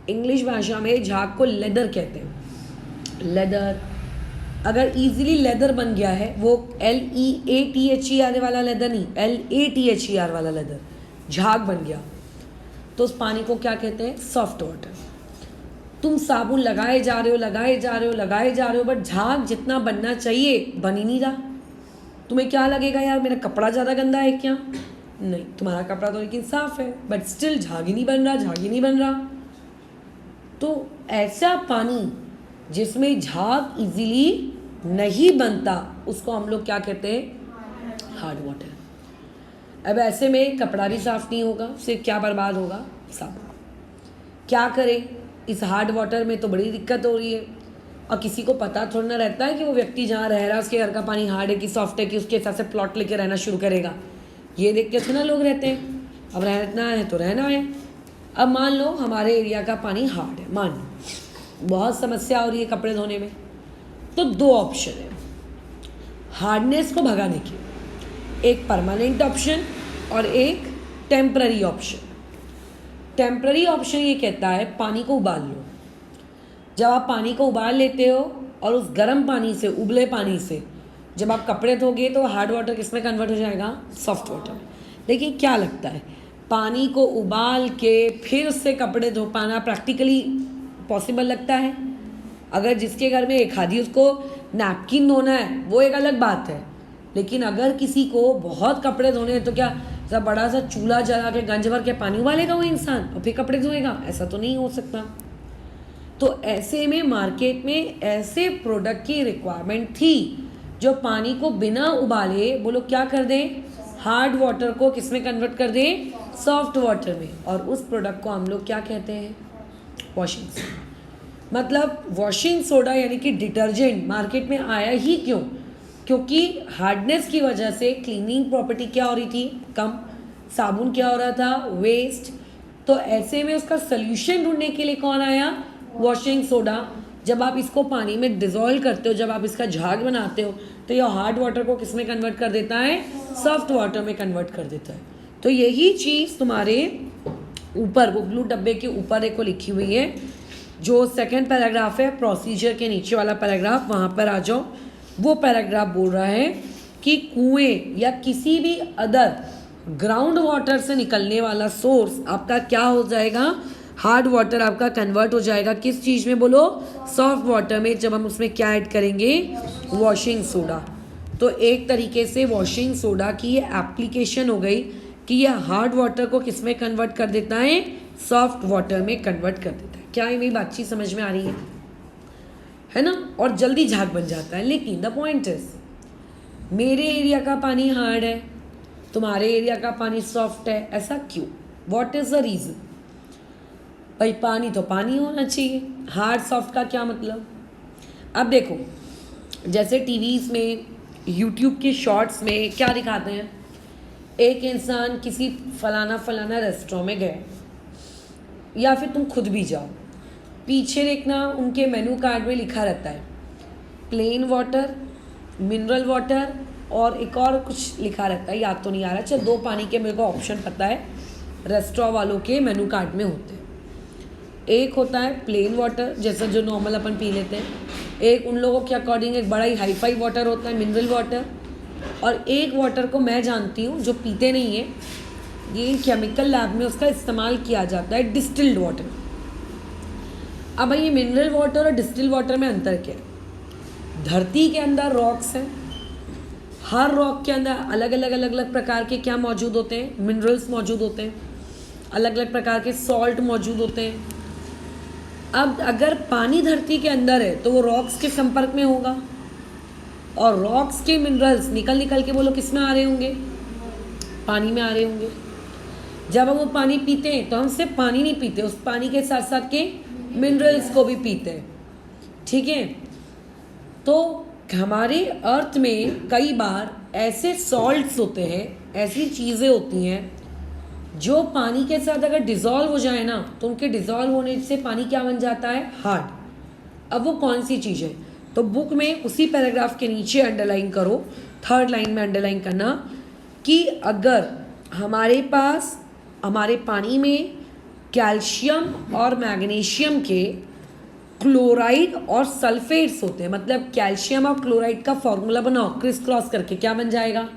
इंग्लिश भाषा में झाग को लेदर कहते हैं, लेदर। अगर इजीली लेदर बन गया है, वो LEATHER वाला लेदर नहीं, LATHER वाला लेदर, झाग बन गया, तो उस पानी को क्या कहते हैं? Soft water. तुम साबुन लगाए जा रहे हो, लगाए जा रहे हो, लगाए जा रहे हो, बट झाग जितना बनना चाहिए बन ही नहीं रहा। तुम्हें क्या लगेगा, यार मेरा कपड़ा ज़्यादा गंदा है क्या? नहीं, तुम्हारा कपड़ा तो लेकिन साफ़ है, बट स्टिल झाग ही नहीं बन रहा, झाग ही नहीं बन रहा। तो ऐसा पानी जिसमें झाग इजीली नहीं बनता, उसको हम लोग क्या कहते हैं? Hard water. अब ऐसे में कपड़ा भी साफ़ नहीं होगा, सिर्फ क्या बर्बाद होगा? साबुन। क्या करें? इस हार्ड वाटर में तो बड़ी दिक्कत हो रही है, और किसी को पता थोड़ा ना रहता है कि वो व्यक्ति जहाँ रह रहा है उसके घर का पानी हार्ड है कि सॉफ्ट है, कि उसके हिसाब से प्लॉट लेके रहना शुरू करेगा। ये देख के ना लोग रहते हैं, अब रहना है तो रहना है। अब मान लो हमारे एरिया का पानी हार्ड है, मान लो बहुत समस्या हो रही है कपड़े धोने में, तो दो ऑप्शन है हार्डनेस को भगाने के, एक परमानेंट ऑप्शन और एक टेम्पररी ऑप्शन। टेम्पररी ऑप्शन ये कहता है पानी को उबाल लो। जब आप पानी को उबाल लेते हो और उस गर्म पानी से, उबले पानी से जब आप कपड़े धोगे तो हार्ड वाटर किस में कन्वर्ट हो जाएगा? Soft water. देखिए क्या लगता है, पानी को उबाल के फिर उससे कपड़े धो पाना प्रैक्टिकली पॉसिबल लगता है? अगर जिसके घर में एक आधी उसको नैपकिन धोना है वो एक अलग बात है, लेकिन अगर किसी को बहुत कपड़े धोने हैं तो क्या सब बड़ा सा चूल्हा जला के गंज भर के पानी उबालेगा वो इंसान और फिर कपड़े धोएगा? ऐसा तो नहीं हो सकता। तो ऐसे में मार्केट में ऐसे प्रोडक्ट की रिक्वायरमेंट थी जो पानी को बिना उबाले, बोलो क्या कर दें, हार्ड वाटर को किस में कन्वर्ट कर दें? सॉफ्ट वाटर में। और उस प्रोडक्ट को हम लोग क्या कहते हैं? Washing soda. मतलब वॉशिंग सोडा यानी कि डिटर्जेंट मार्केट में आया ही क्यों? क्योंकि हार्डनेस की वजह से क्लीनिंग प्रॉपर्टी क्या हो रही थी? कम। साबुन क्या हो रहा था? वेस्ट। तो ऐसे में उसका सल्यूशन ढूंढने के लिए कौन आया? Washing soda. जब आप इसको पानी में डिज़ोल्व करते हो, जब आप इसका झाग बनाते हो, तो यह हार्ड वाटर को किस में कन्वर्ट कर देता है? सॉफ्ट वाटर में कन्वर्ट कर देता है। तो यही चीज़ तुम्हारे ऊपर, वो ब्लू डब्बे के ऊपर एक को लिखी हुई है, जो सेकंड पैराग्राफ है, प्रोसीजर के नीचे वाला पैराग्राफ, वहाँ पर आ जाओ। वो पैराग्राफ बोल रहा है कि कुएं या किसी भी अदर ग्राउंड वाटर से निकलने वाला सोर्स आपका क्या हो जाएगा? हार्ड वाटर आपका कन्वर्ट हो जाएगा किस चीज़ में? बोलो, सॉफ्ट वाटर में। जब हम उसमें क्या ऐड करेंगे? Washing soda. तो एक तरीके से वॉशिंग सोडा की ये एप्लीकेशन हो गई कि यह हार्ड वाटर को किस में कन्वर्ट कर देता है? सॉफ्ट वाटर में कन्वर्ट कर देता है। क्या ये मेरी बातचीत समझ में आ रही है ना? और जल्दी झाग बन जाता है। लेकिन द पॉइंट इज, मेरे एरिया का पानी हार्ड है, तुम्हारे एरिया का पानी सॉफ्ट है, ऐसा क्यों? What is the reason? भाई पानी तो पानी होना चाहिए, हार्ड सॉफ्ट का क्या मतलब? अब देखो, जैसे टीवीज़ में, यूट्यूब के शॉर्ट्स में क्या दिखाते हैं, एक इंसान किसी फलाना रेस्टोरेंट में गए, या फिर तुम खुद भी जाओ, पीछे देखना उनके मेनू कार्ड में लिखा रहता है प्लेन वाटर, मिनरल वाटर और एक और कुछ लिखा रहता है, याद तो नहीं आ रहा। अच्छा, 2 पानी के मेरे को ऑप्शन पता है, रेस्टोरेंट वालों के मेनू कार्ड में होते हैं। एक होता है प्लेन वाटर, जैसा जो नॉर्मल अपन पी लेते हैं। एक उन लोगों के अकॉर्डिंग एक बड़ा ही हाई फाई वाटर होता है, मिनरल वाटर। और एक वाटर को मैं जानती हूँ जो पीते नहीं है, ये केमिकल लैब में उसका इस्तेमाल किया जाता है, डिस्टिल्ड वाटर। अब भाई ये मिनरल वाटर और डिस्टिल्ड वाटर में अंतर क्या है? धरती के अंदर रॉक्स हैं, हर रॉक के अंदर अलग अलग प्रकार के क्या मौजूद होते हैं? मिनरल्स मौजूद होते हैं, अलग अलग प्रकार के सॉल्ट मौजूद होते हैं। अब अगर पानी धरती के अंदर है तो वो रॉक्स के संपर्क में होगा, और रॉक्स के मिनरल्स निकल के वो लोग किस में आ रहे होंगे? पानी में आ रहे होंगे। जब हम वो पानी पीते हैं तो हम सिर्फ पानी नहीं पीते, उस पानी के साथ साथ के मिनरल्स को भी पीते हैं, ठीक है। तो हमारे अर्थ में कई बार ऐसे सॉल्ट्स होते हैं, ऐसी चीज़ें होती हैं जो पानी के साथ अगर डिज़ोल्व हो जाए ना, तो उनके डिज़ोल्व होने से पानी क्या बन जाता है? हार्ड। अब वो कौन सी चीज़ है? तो बुक में उसी पैराग्राफ के नीचे अंडरलाइन करो, 3rd लाइन में अंडरलाइन करना कि अगर हमारे पास हमारे पानी में कैल्शियम और मैग्नीशियम के क्लोराइड और सल्फेट्स होते हैं, मतलब कैल्शियम और क्लोराइड का फॉर्मूला बनाओ क्रिस क्रॉस करके, क्या बन जाएगा?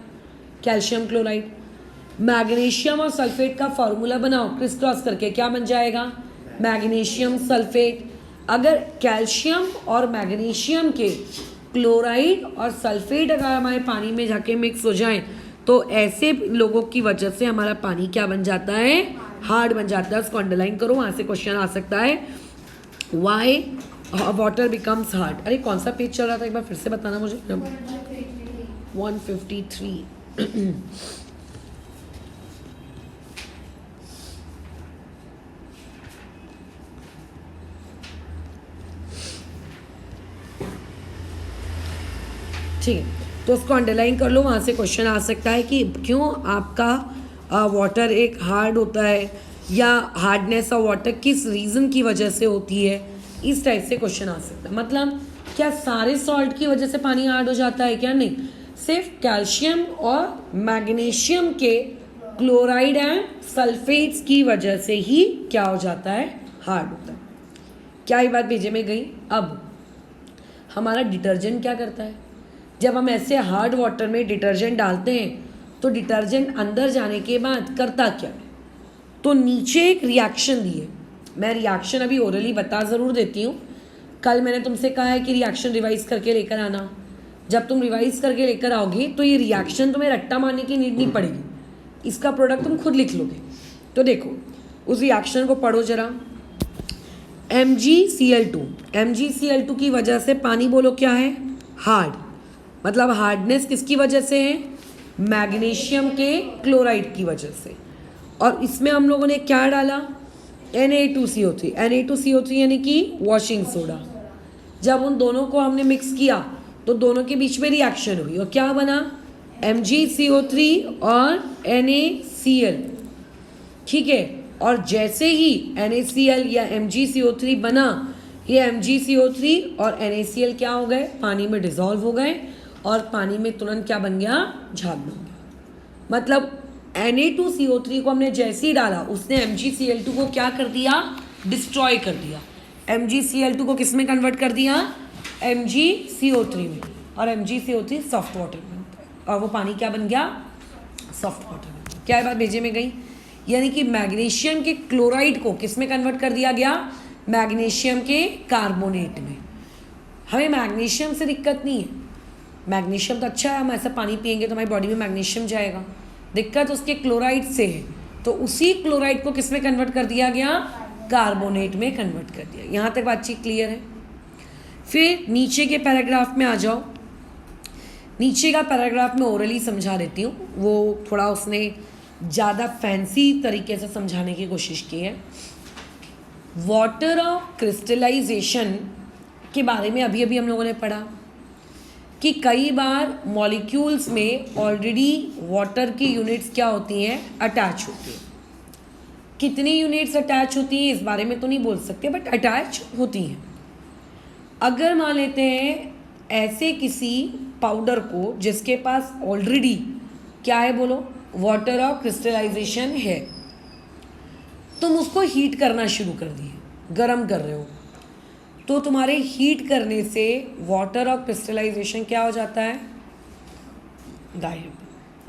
Calcium chloride. मैग्नीशियम और सल्फेट का फॉर्मूला बनाओ क्रिस क्रॉस करके, क्या बन जाएगा? Magnesium sulphate. अगर कैल्शियम और मैग्नीशियम के क्लोराइड और सल्फेट अगर हमारे पानी में जाके मिक्स हो जाएं, तो ऐसे लोगों की वजह से हमारा पानी क्या बन जाता है? हार्ड बन जाता है। उसको अंडरलाइन करो, वहाँ से क्वेश्चन आ सकता है, वाई वाटर बिकम्स हार्ड। अरे कौन सा पेज चल रहा था, एक बार फिर से बताना मुझे। 153। ठीक है, तो उसको अंडरलाइन कर लो, वहाँ से क्वेश्चन आ सकता है कि क्यों आपका वाटर एक हार्ड होता है, या हार्डनेस ऑफ वाटर किस रीज़न की वजह से होती है, इस टाइप से क्वेश्चन आ सकता है। मतलब क्या सारे सॉल्ट की वजह से पानी हार्ड हो जाता है? क्या नहीं, सिर्फ कैल्शियम और मैग्नीशियम के क्लोराइड एंड सल्फेट्स की वजह से ही क्या हो जाता है? हार्ड होता है। क्या ये बात भेजे में गई? अब हमारा डिटर्जेंट क्या करता है? जब हम ऐसे हार्ड वाटर में डिटर्जेंट डालते हैं तो डिटर्जेंट अंदर जाने के बाद करता क्या है? तो नीचे एक रिएक्शन दी है, मैं रिएक्शन अभी ओरली बता ज़रूर देती हूँ। कल मैंने तुमसे कहा है कि रिएक्शन रिवाइज करके लेकर आना। जब तुम रिवाइज करके लेकर आओगे तो ये रिएक्शन तुम्हें रट्टा मारने की नीड नहीं पड़ेगी, इसका प्रोडक्ट तुम खुद लिख लोगे। तो देखो उस रिएक्शन को पढ़ो जरा। MgCl2, MgCl2 की वजह से पानी बोलो क्या है? हार्ड। मतलब हार्डनेस किसकी वजह से है? मैग्नीशियम के क्लोराइड की वजह से। और इसमें हम लोगों ने क्या डाला? Na2CO3। Na2CO3 यानी कि वॉशिंग सोडा। जब उन दोनों को हमने मिक्स किया तो दोनों के बीच में रिएक्शन हुई और क्या बना? MgCO3 और NaCl, ठीक है। और जैसे ही NaCl या MgCO3 बना, ये MgCO3 और NaCl क्या हो गए? पानी में डिज़ोल्व हो गए और पानी में तुरंत क्या बन गया? झाग बन गया। मतलब Na2CO3 को हमने जैसे ही डाला उसने MgCl2 को क्या कर दिया? डिस्ट्रॉय कर दिया। MgCl2 को किस में कन्वर्ट कर दिया? MgCO3 में। और MgCO3 सॉफ्ट वाटर में, और वो पानी क्या बन गया? सॉफ्ट वाटर में। क्या बात भेजे में गई? यानी कि मैग्नीशियम के क्लोराइड को किस में कन्वर्ट कर दिया गया? मैग्नीशियम के कार्बोनेट में। हमें मैग्नीशियम से दिक्कत नहीं है, मैग्नीशियम तो अच्छा है, हम ऐसा पानी पियेंगे तो हमारी बॉडी में मैग्नीशियम जाएगा। दिक्कत उसके क्लोराइड से है, तो उसी क्लोराइड को किस में कन्वर्ट कर दिया गया? कार्बोनेट में कन्वर्ट कर दिया। यहाँ तक बातचीत क्लियर है? फिर नीचे के पैराग्राफ में आ जाओ। नीचे का पैराग्राफ में ओरली समझा देती हूँ, वो थोड़ा उसने ज़्यादा फैंसी तरीके से समझाने की कोशिश की है। वाटर ऑफ क्रिस्टलाइजेशन के बारे में अभी अभी हम लोगों ने पढ़ा कि कई बार मॉलिक्यूल्स में ऑलरेडी वाटर की यूनिट्स क्या होती हैं? अटैच होती हैं। कितनी यूनिट्स अटैच होती हैं इस बारे में तो नहीं बोल सकते, बट अटैच होती हैं। अगर मान लेते हैं ऐसे किसी पाउडर को जिसके पास ऑलरेडी क्या है बोलो, वाटर ऑफ क्रिस्टलाइजेशन है, तुम उसको हीट करना शुरू कर दिए, गर्म कर रहे हो, तो तुम्हारे हीट करने से वाटर ऑफ क्रिस्टलाइजेशन क्या हो जाता है, गायब।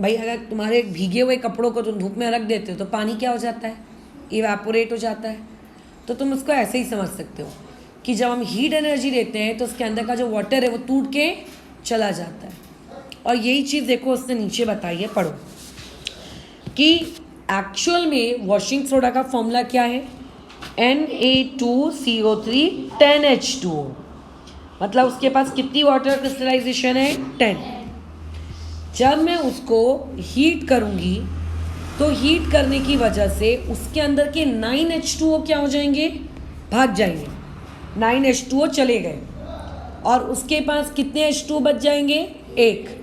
भाई अगर तुम्हारे भीगे हुए कपड़ों को तुम धूप में रख देते हो तो पानी क्या हो जाता है, इवेपोरेट हो जाता है। तो तुम उसको ऐसे ही समझ सकते हो कि जब हम हीट एनर्जी देते हैं तो उसके अंदर का जो वाटर है वो टूट के चला जाता है। और यही चीज़ देखो उसने नीचे बताई है, पढ़ो कि एक्चुअल में वॉशिंग सोडा का फॉर्मूला क्या है, Na2CO3 10H2O, मतलब उसके पास कितनी वाटर क्रिस्टलाइजेशन है, 10। जब मैं उसको हीट करूँगी तो हीट करने की वजह से उसके अंदर के 9H2O क्या हो जाएंगे, भाग जाएंगे, 9H2O चले गए और उसके पास कितने H2O बच जाएंगे, एक।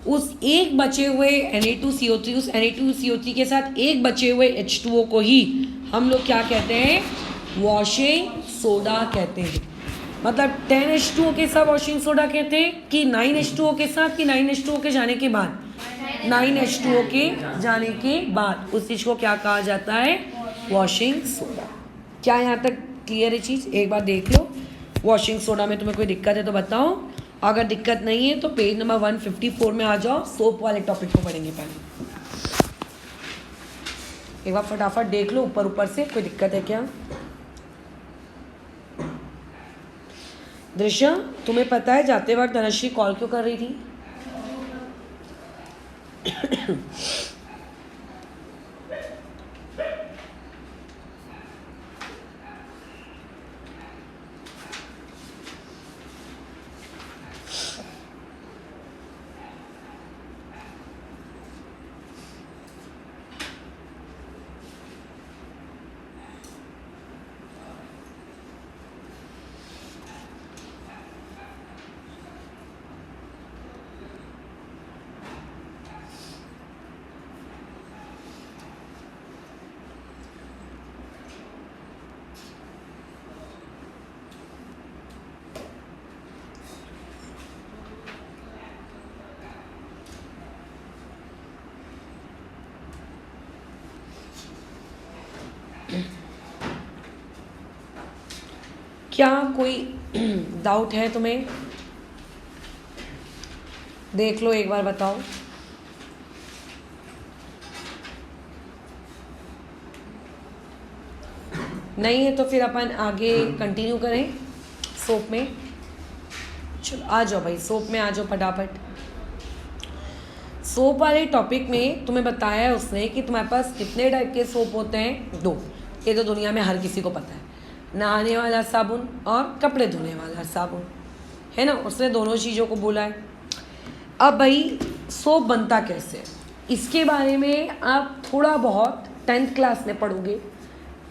उस एक बचे हुए Na2CO3, उस Na2CO3 के साथ एक बचे हुए H2O को ही हम लोग क्या कहते हैं, वॉशिंग सोडा कहते हैं। मतलब 10H2O के साथ वॉशिंग सोडा कहते हैं कि 9H2O के साथ, कि 9H2O के जाने के बाद, 9H2O के जाने के बाद उस चीज़ को क्या कहा जाता है, वॉशिंग सोडा। क्या यहाँ तक क्लियर है चीज़, एक बार देख लो। वॉशिंग सोडा में तुम्हें कोई दिक्कत है तो बताओ, अगर दिक्कत नहीं है तो पेज नंबर 154 में आ जाओ, सोप वाले टॉपिक को पढ़ेंगे पहले। एक बार फटाफट देख लो ऊपर ऊपर से, कोई दिक्कत है क्या। दृश्य, तुम्हें पता है जाते वक्त धनश्री कॉल क्यों कर रही थी? क्या कोई डाउट है तुम्हें? देख लो एक बार, बताओ। नहीं है तो फिर अपन आगे कंटिन्यू करें सोप में। चलो आ जाओ भाई, सोप में आ जाओ फटाफट। सोप वाले टॉपिक में तुम्हें बताया है उसने कि तुम्हारे पास कितने टाइप के सोप होते हैं, 2। ये तो दुनिया में हर किसी को पता है, नहाने वाला साबुन और कपड़े धोने वाला साबुन, है ना। उसने दोनों चीज़ों को बोला है। अब भाई सोप बनता कैसे, इसके बारे में आप थोड़ा बहुत 10th क्लास में पढ़ोगे।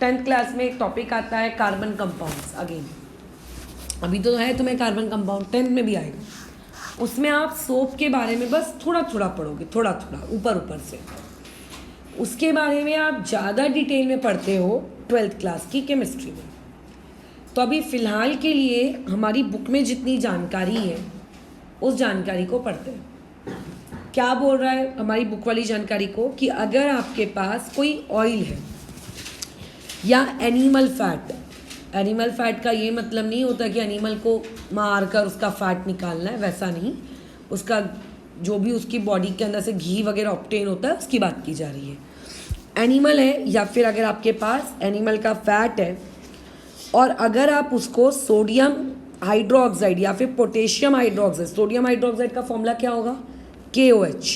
10th क्लास में एक टॉपिक आता है कार्बन कंपाउंड्स। अगेन अभी तो है तुम्हें कार्बन कंपाउंड, 10th में भी आएगा। उसमें आप सोप के बारे में बस थोड़ा थोड़ा पढ़ोगे, थोड़ा थोड़ा ऊपर ऊपर से। उसके बारे में आप ज़्यादा डिटेल में पढ़ते हो 12th क्लास की केमिस्ट्री में। तो अभी फ़िलहाल के लिए हमारी बुक में जितनी जानकारी है उस जानकारी को पढ़ते हैं। क्या बोल रहा है हमारी बुक वाली जानकारी को, कि अगर आपके पास कोई ऑयल है या एनिमल फैट, एनिमल फैट का ये मतलब नहीं होता कि एनिमल को मार कर उसका फैट निकालना है, वैसा नहीं। उसका जो भी उसकी बॉडी के अंदर से घी वगैरह ऑब्टेन होता है उसकी बात की जा रही है। एनिमल है या फिर अगर आपके पास एनिमल का फैट है और अगर आप उसको सोडियम हाइड्रोक्साइड या फिर पोटेशियम हाइड्रोक्साइड, सोडियम हाइड्रोक्साइड का फॉर्मूला क्या होगा, KOH,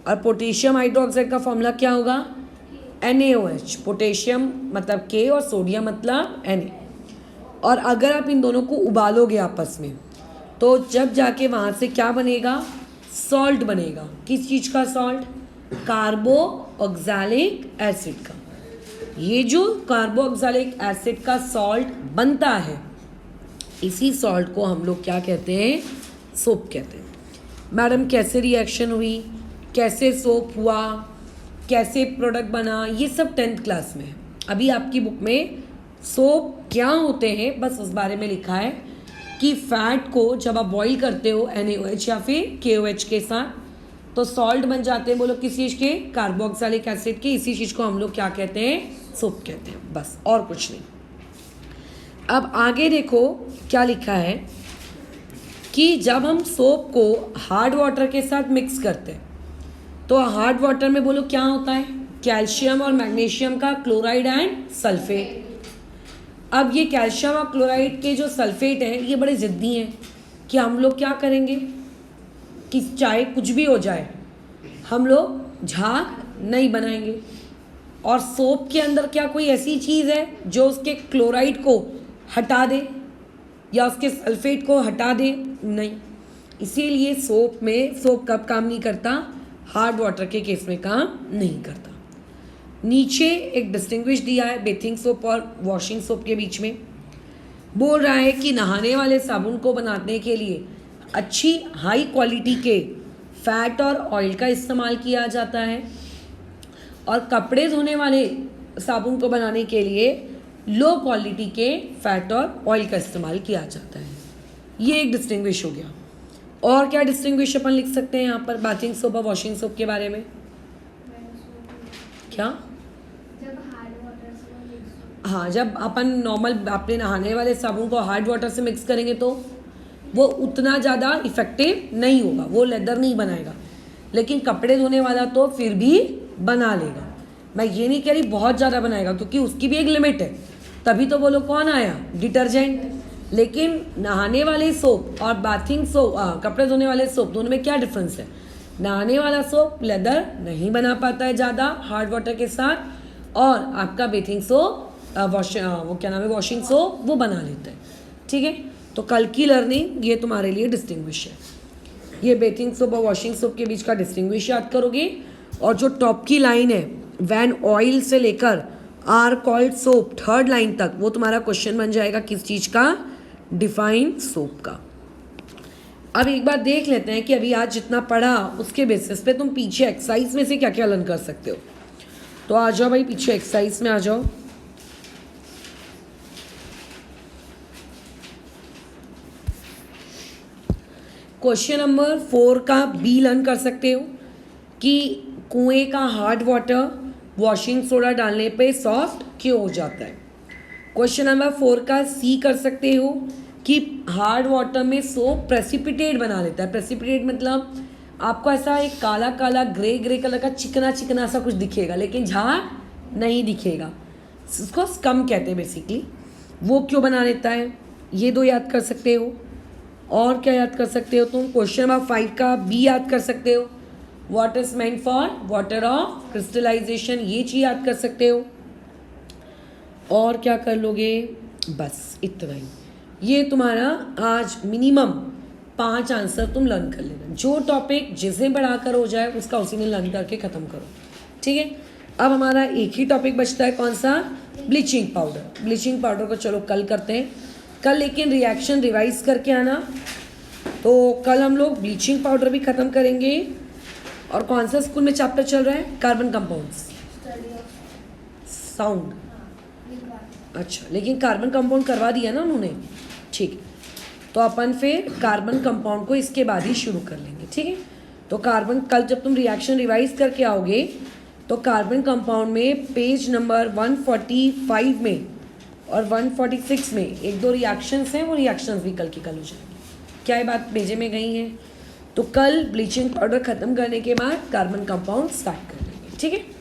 और पोटेशियम हाइड्रोक्साइड का फॉर्मूला क्या होगा, NaOH। पोटेशियम मतलब K और सोडियम मतलब Na। और अगर आप इन दोनों को उबालोगे आपस में तो जब जाके वहाँ से क्या बनेगा, सॉल्ट बनेगा। किस चीज़ का सॉल्ट, कार्बोऑक्सैलिक एसिड का। ये जो कार्बोऑक्सैलिक एसिड का सॉल्ट बनता है, इसी सॉल्ट को हम लोग क्या कहते हैं, सोप कहते हैं। मैडम कैसे रिएक्शन हुई, कैसे सोप हुआ, कैसे प्रोडक्ट बना, ये सब 10th क्लास में है। अभी आपकी बुक में सोप क्या होते हैं बस उस बारे में लिखा है कि फैट को जब आप बॉईल करते हो NaOH या फिर KOH के साथ तो सॉल्ट बन जाते हैं। बोलो किस चीज़ के? कार्बोक्सिलिक एसिड के। इसी चीज़ को हम लोग क्या कहते हैं? सोप कहते हैं, बस और कुछ नहीं। अब आगे देखो क्या लिखा है कि जब हम सोप को हार्ड वाटर के साथ मिक्स करते हैं तो हार्ड वाटर में बोलो क्या होता है? कैल्शियम और मैग्नीशियम का क्लोराइड एंड सल्फेट। अब ये कैल्शियम और क्लोराइड के जो सल्फेट हैं ये बड़े ज़िद्दी हैं कि हम लोग क्या करेंगे कि चाहे कुछ भी हो जाए हम लोग झाग नहीं बनाएंगे। और सोप के अंदर क्या कोई ऐसी चीज़ है जो उसके क्लोराइड को हटा दे या उसके सल्फेट को हटा दे? नहीं। इसीलिए सोप कब काम नहीं करता? हार्ड वाटर के केस में काम नहीं करता। नीचे एक डिस्टिंग्विश दिया है बेथिंग सोप और वॉशिंग सोप के बीच में। बोल रहा है कि नहाने वाले साबुन को बनाने के लिए अच्छी हाई क्वालिटी के फैट और ऑयल का इस्तेमाल किया जाता है और कपड़े धोने वाले साबुन को बनाने के लिए लो क्वालिटी के फैट और ऑयल का इस्तेमाल किया जाता है। ये एक डिस्टिंग्विश हो गया। और क्या डिस्टिंग्विश अपन लिख सकते हैं यहाँ पर बाथिंग सोप और वॉशिंग सोप के बारे में? क्या? हाँ, जब अपन नॉर्मल अपने नहाने वाले साबुन को हार्ड वाटर से मिक्स करेंगे तो वो उतना ज़्यादा इफ़ेक्टिव नहीं होगा, वो लेदर नहीं बनाएगा। लेकिन कपड़े धोने वाला तो फिर भी बना लेगा। मैं ये नहीं कह रही बहुत ज़्यादा बनाएगा, क्योंकि उसकी भी एक लिमिट है। तभी तो वो लोग कौन आया? डिटर्जेंट। लेकिन नहाने वाले सोप और बाथिंग सोप, कपड़े धोने वाले सोप, दोनों में क्या डिफरेंस है? नहाने वाला सोप लेदर नहीं बना पाता है ज़्यादा हार्ड वाटर के साथ, और आपका बेथिंग सोप वॉशिंग सोप वो बना लेता है। ठीक है, तो कल की लर्निंग ये तुम्हारे लिए डिस्टिंग्विश है। ये बेथिंग सोप और वॉशिंग सोप के बीच का डिस्टिंग्विश याद करोगे। और जो टॉप की लाइन है व्हेन ऑयल से लेकर are called soap, third line तक, वो तुम्हारा क्वेश्चन बन जाएगा किस चीज़ का? डिफाइन सोप का। अब एक बार देख लेते हैं कि अभी आज जितना पढ़ा उसके बेसिस पे तुम पीछे एक्सरसाइज में से क्या क्या लर्न कर सकते हो। तो आ जाओ भाई, पीछे एक्सरसाइज में आ जाओ। क्वेश्चन नंबर 4 का बी लर्न कर सकते हो कि कुएं का हार्ड वाटर वॉशिंग सोडा डालने पे सॉफ्ट क्यों हो जाता है। क्वेश्चन नंबर 4 का सी कर सकते हो कि हार्ड वाटर में सोप प्रेसिपिटेट बना लेता है। प्रेसिपिटेट मतलब आपको ऐसा एक काला काला ग्रे कलर का चिकना चिकना सा कुछ दिखेगा, लेकिन झाग नहीं दिखेगा। उसको स्कम कहते हैं बेसिकली। वो क्यों बना लेता है? ये दो याद कर सकते हो। और क्या याद कर सकते हो तुम? क्वेश्चन नंबर 5 का बी याद कर सकते हो। What is meant for water of crystallisation, ये चीज़ याद कर सकते हो। और क्या कर लोगे? बस इतना ही। ये तुम्हारा आज मिनिमम 5 आंसर तुम लर्न कर लेना। जो टॉपिक जिसे बढ़ाकर हो जाए उसका उसी में लर्न करके ख़त्म करो। ठीक है, अब हमारा एक ही टॉपिक बचता है, कौन सा? Bleaching powder. ब्लीचिंग पाउडर को चलो कल करते हैं। कल लेकिन रिएक्शन रिवाइज करके आना। तो कल हम लोग ब्लीचिंग पाउडर भी ख़त्म करेंगे। और कौन सा स्कूल में चैप्टर चल रहा है? Carbon compounds, sound. अच्छा, लेकिन कार्बन कंपाउंड करवा दिया ना उन्होंने। ठीक है, तो अपन फिर कार्बन कंपाउंड को इसके बाद ही शुरू कर लेंगे। ठीक है, तो कार्बन कल जब तुम रिएक्शन रिवाइज करके आओगे तो कार्बन कंपाउंड में पेज नंबर 145 में और 146 में एक दो रिएक्शंस हैं, वो रिएक्शंस भी कल की कल हो जाएंगे। क्या ये बात भेजे में गई है? तो कल ब्लीचिंग पाउडर ख़त्म करने के बाद कार्बन कंपाउंड स्टार्ट कर लेंगे। ठीक है।